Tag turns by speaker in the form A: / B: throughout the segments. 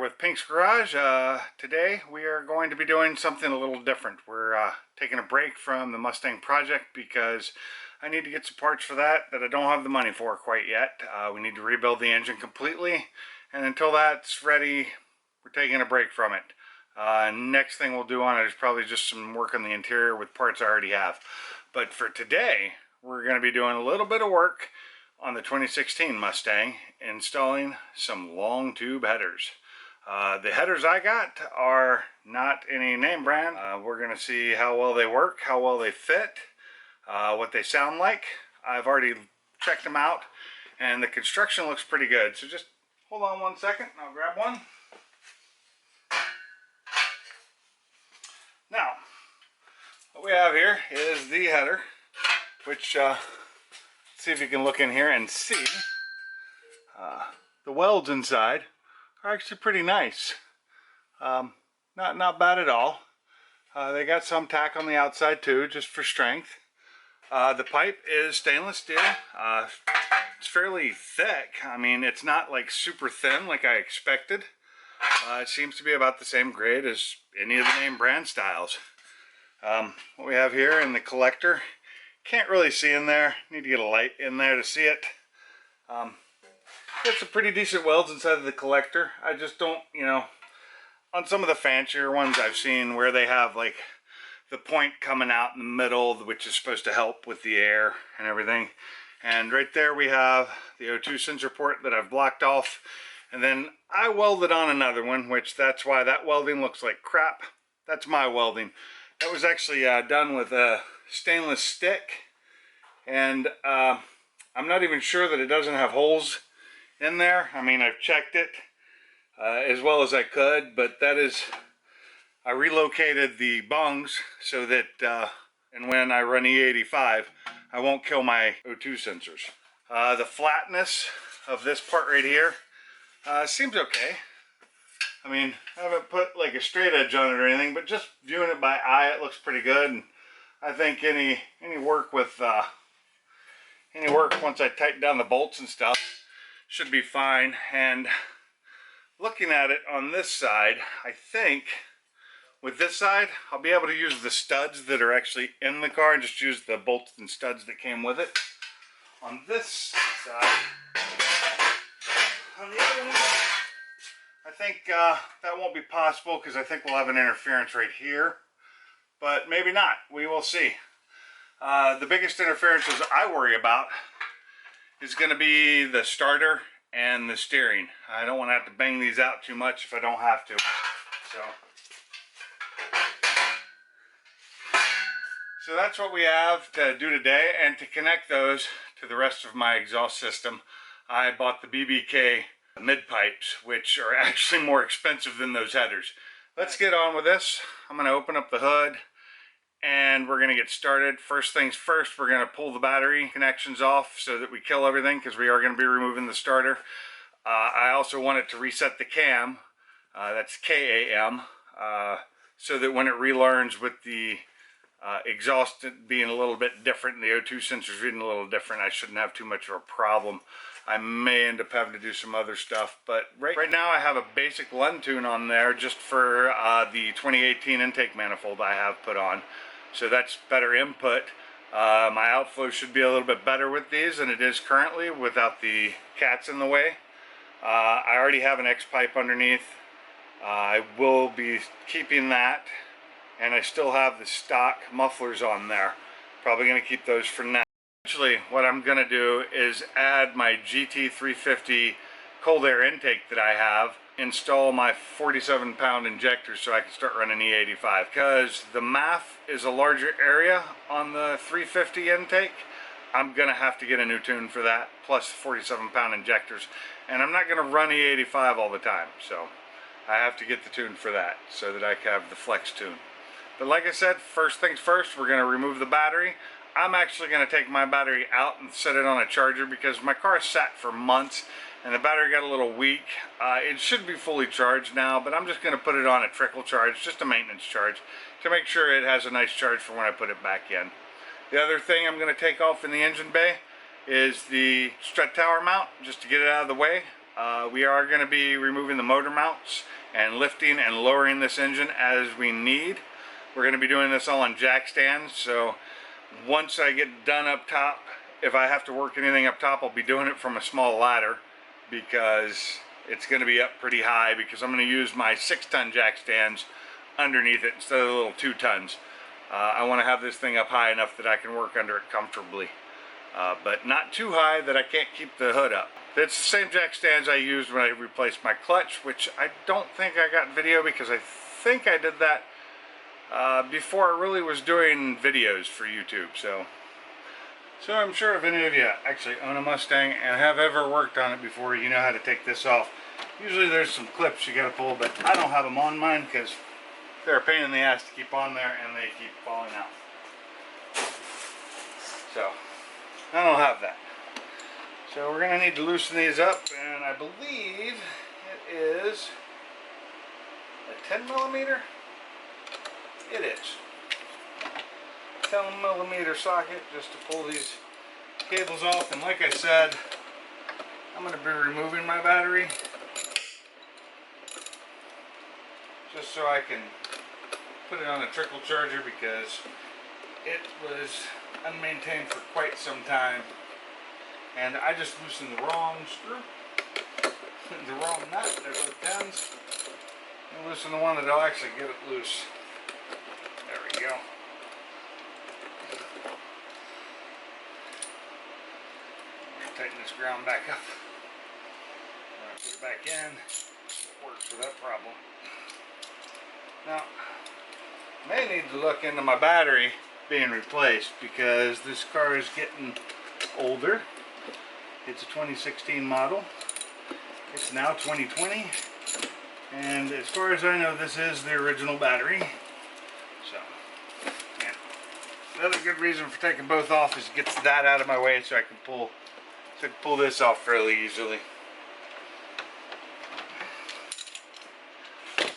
A: with Pink's Garage. Today we are going to be doing something a little different. We're taking a break from the Mustang project because I need to get some parts for that I don't have the money for quite yet. We need to rebuild the engine completely, and until that's ready, we're taking a break from it. Next thing we'll do on it is probably just some work on the interior with parts I already have. But for today, we're going to be doing a little bit of work on the 2016 Mustang, installing some long tube headers. The headers I got are not any name brand. We're going to see how well they work, how well they fit, what they sound like. I've already checked them out and the construction looks pretty good. So just hold on one second and I'll grab one. Now, what we have here is the header, which see if you can look in here and see the welds inside are actually pretty nice. Not bad at all. They got some tack on the outside too, just for strength. The pipe is stainless steel. It's fairly thick. I mean, it's not like super thin like I expected. It seems to be about the same grade as any of the name brand styles. What we have here in the collector, can't really see in there. Need to get a light in there to see it. Got some pretty decent welds inside of the collector. I just don't, on some of the fancier ones I've seen where they have like the point coming out in the middle, which is supposed to help with the air and everything. And right there we have the O2 sensor port that I've blocked off. And then I welded on another one, which that's why that welding looks like crap. That's my welding. That was actually done with a stainless stick, and I'm not even sure that it doesn't have holes in there. I mean, I've checked it as well as I could, but that is, I relocated the bungs so that and when I run E85 I won't kill my O2 sensors. The flatness of this part right here seems okay. I mean, I haven't put like a straight edge on it or anything, but just viewing it by eye, it looks pretty good. And I think any work with any work once I tighten down the bolts and stuff should be fine. And looking at it on this side, I think with this side I'll be able to use the studs that are actually in the car and just use the bolts and studs that came with it. On this side, on the other one, I think that won't be possible because I think we'll have an interference right here, but maybe not. We will see. The biggest interferences I worry about is going to be the starter and the steering. I don't want to have to bang these out too much if I don't have to. So that's what we have to do today, and to connect those to the rest of my exhaust system, I bought the BBK mid pipes, which are actually more expensive than those headers. Let's get on with this. I'm going to open up the hood and we're going to get started. First things first, we're going to pull the battery connections off so that we kill everything, because we are going to be removing the starter. I also want it to reset the cam, that's KAM, so that when it relearns with the exhaust being a little bit different and the O2 sensors reading a little different, I shouldn't have too much of a problem. I may end up having to do some other stuff, but right now I have a basic Lund tune on there just for the 2018 intake manifold I have put on. So that's better input. My outflow should be a little bit better with these than it is currently without the cats in the way. I already have an X pipe underneath. I will be keeping that, and I still have the stock mufflers on there. Probably going to keep those for now. Actually, what I'm going to do is add my GT350 cold air intake that I have, install my 47-pound injector so I can start running E85. Because the MAF is a larger area on the 350 intake, I'm going to have to get a new tune for that, plus 47-pound injectors. And I'm not going to run E85 all the time, so I have to get the tune for that so that I can have the flex tune. But like I said, first things first, we're going to remove the battery. I'm actually going to take my battery out and set it on a charger because my car sat for months and the battery got a little weak. It should be fully charged now, but I'm just going to put it on a trickle charge, just a maintenance charge, to make sure it has a nice charge for when I put it back in. The other thing I'm going to take off in the engine bay is the strut tower mount, just to get it out of the way. We are going to be removing the motor mounts and lifting and lowering this engine as we need. We're going to be doing this all on jack stands, so once I get done up top, if I have to work anything up top, I'll be doing it from a small ladder because it's going to be up pretty high, because I'm going to use my 6-ton jack stands underneath it instead of the little 2 tons. I want to have this thing up high enough that I can work under it comfortably, but not too high that I can't keep the hood up. It's the same jack stands I used when I replaced my clutch, which I don't think I got video, because I think I did that before I really was doing videos for YouTube. So I'm sure if any of you actually own a Mustang and have ever worked on it before, you know how to take this off. Usually there's some clips you got to pull, but I don't have them on mine because they're a pain in the ass to keep on there and they keep falling out. So I don't have that. So we're going to need to loosen these up, and I believe it is a 10 millimeter. It is 10 millimeter socket just to pull these cables off. And like I said, I'm going to be removing my battery just so I can put it on a trickle charger, because it was unmaintained for quite some time. And I just loosened the wrong screw, the wrong nut. They're both 10s. And loosen the one that'll actually get it loose. There we go. Tighten this ground back up. When I put it back in, it works without problem. Now, I may need to look into my battery being replaced, because this car is getting older. It's a 2016 model. It's now 2020, and as far as I know, this is the original battery. So, yeah. Another good reason for taking both off is to get that out of my way, so I can pull this off fairly easily.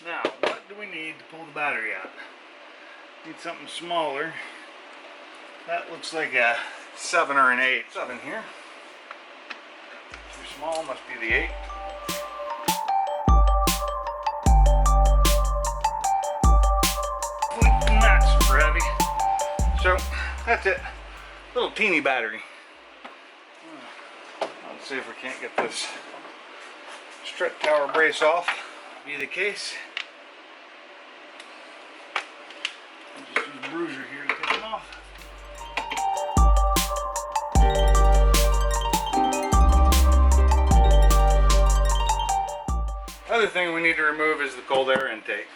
A: Now, what do we need to pull the battery out? Need something smaller. That looks like a 7 or an 8. 7 here. Too small, must be the 8. Not super heavy. So, that's it. Little teeny battery. Let's see if we can't get this strut tower brace off. Be the case. I'll just use a bruiser here to take them off. Other thing we need to remove is the cold air intake.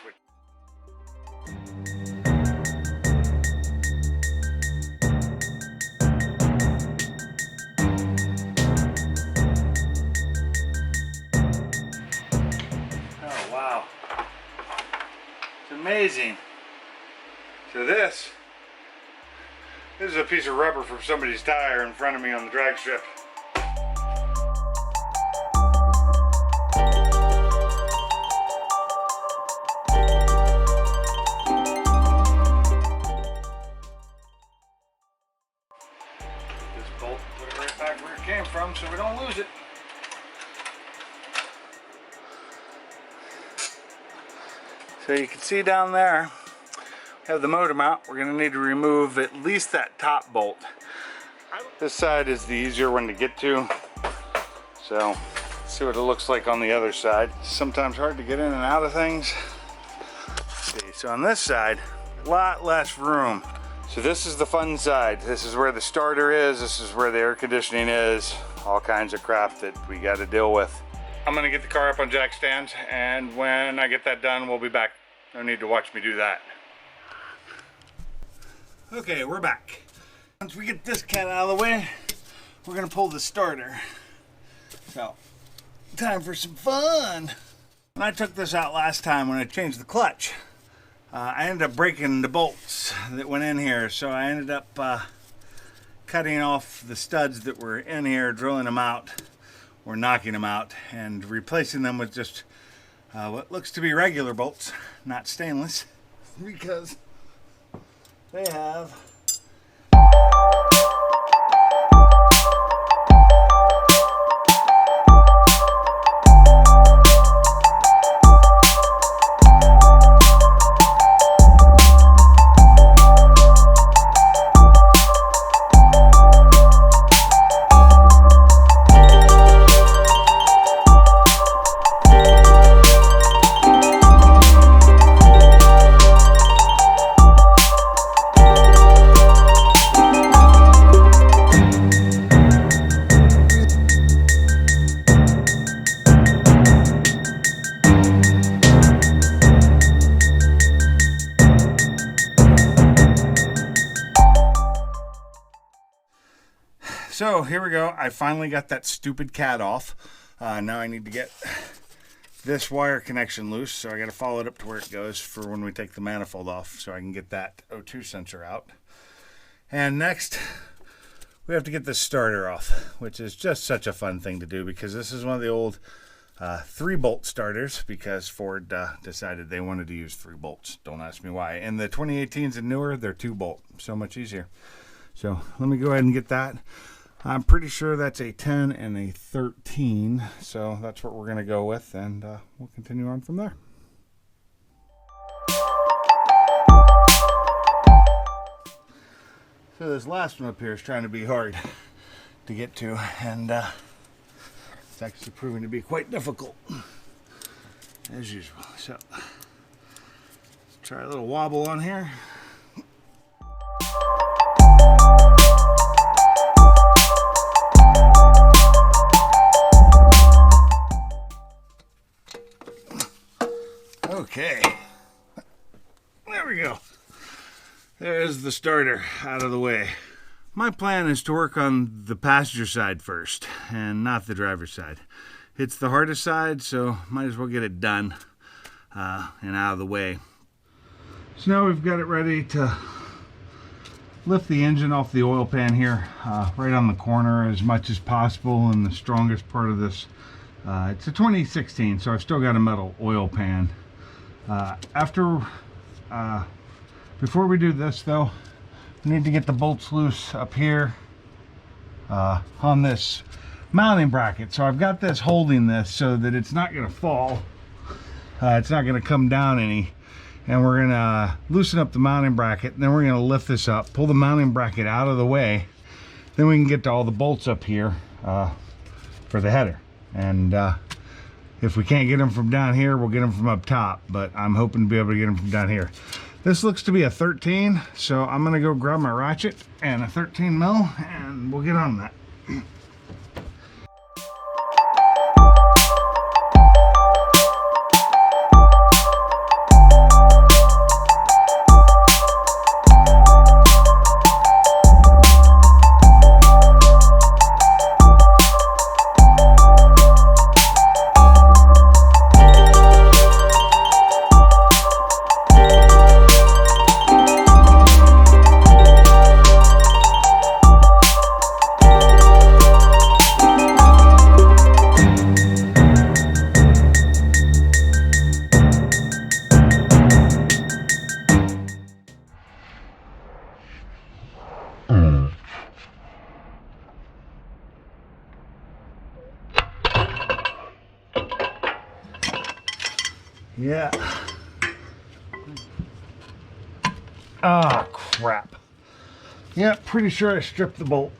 A: Oh wow, it's amazing. So this is a piece of rubber from somebody's tire in front of me on the drag strip. Put it right back where it came from so we don't lose it. So you can see down there, we have the motor mount. We're going to need to remove at least that top bolt. This side is the easier one to get to. So let's see what it looks like on the other side. Sometimes hard to get in and out of things. Let's see, so on this side, a lot less room. So this is the fun side. This is where the starter is. This is where the air conditioning is. All kinds of crap that we got to deal with. I'm gonna get the car up on jack stands, and when I get that done, we'll be back. No need to watch me do that. Okay, we're back. Once we get this cat out of the way, we're gonna pull the starter. So, time for some fun. When I took this out last time when I changed the clutch, I ended up breaking the bolts that went in here, so I ended up cutting off the studs that were in here, drilling them out, or knocking them out, and replacing them with just what looks to be regular bolts, not stainless, because they have So here we go. I finally got that stupid cat off. Now I need to get this wire connection loose, so I got to follow it up to where it goes for when we take the manifold off, so I can get that O2 sensor out. And next, we have to get this starter off, which is just such a fun thing to do, because this is one of the old 3-bolt starters, because Ford decided they wanted to use 3 bolts. Don't ask me why. And the 2018s and newer, they're 2-bolt. So much easier. So let me go ahead and get that. I'm pretty sure that's a 10 and a 13. So that's what we're going to go with, and we'll continue on from there. So this last one up here is trying to be hard to get to, and it's actually proving to be quite difficult, as usual. So let's try a little wobble on here. Okay, there we go. There's the starter out of the way. My plan is to work on the passenger side first and not the driver's side. It's the hardest side, so might as well get it done and out of the way. So now we've got it ready to lift the engine off the oil pan here, right on the corner as much as possible. And the strongest part of this, it's a 2016, so I've still got a metal oil pan. Before we do this though, we need to get the bolts loose up here on this mounting bracket. So I've got this holding this so that it's not going to fall. It's not going to come down any. And we're going to loosen up the mounting bracket, and then we're going to lift this up, pull the mounting bracket out of the way. Then we can get to all the bolts up here for the header. And if we can't get them from down here, we'll get them from up top, but I'm hoping to be able to get them from down here. This looks to be a 13, so I'm gonna go grab my ratchet and a 13 mil, and we'll get on that. Yeah. Ah, crap. Yeah, pretty sure I stripped the bolt.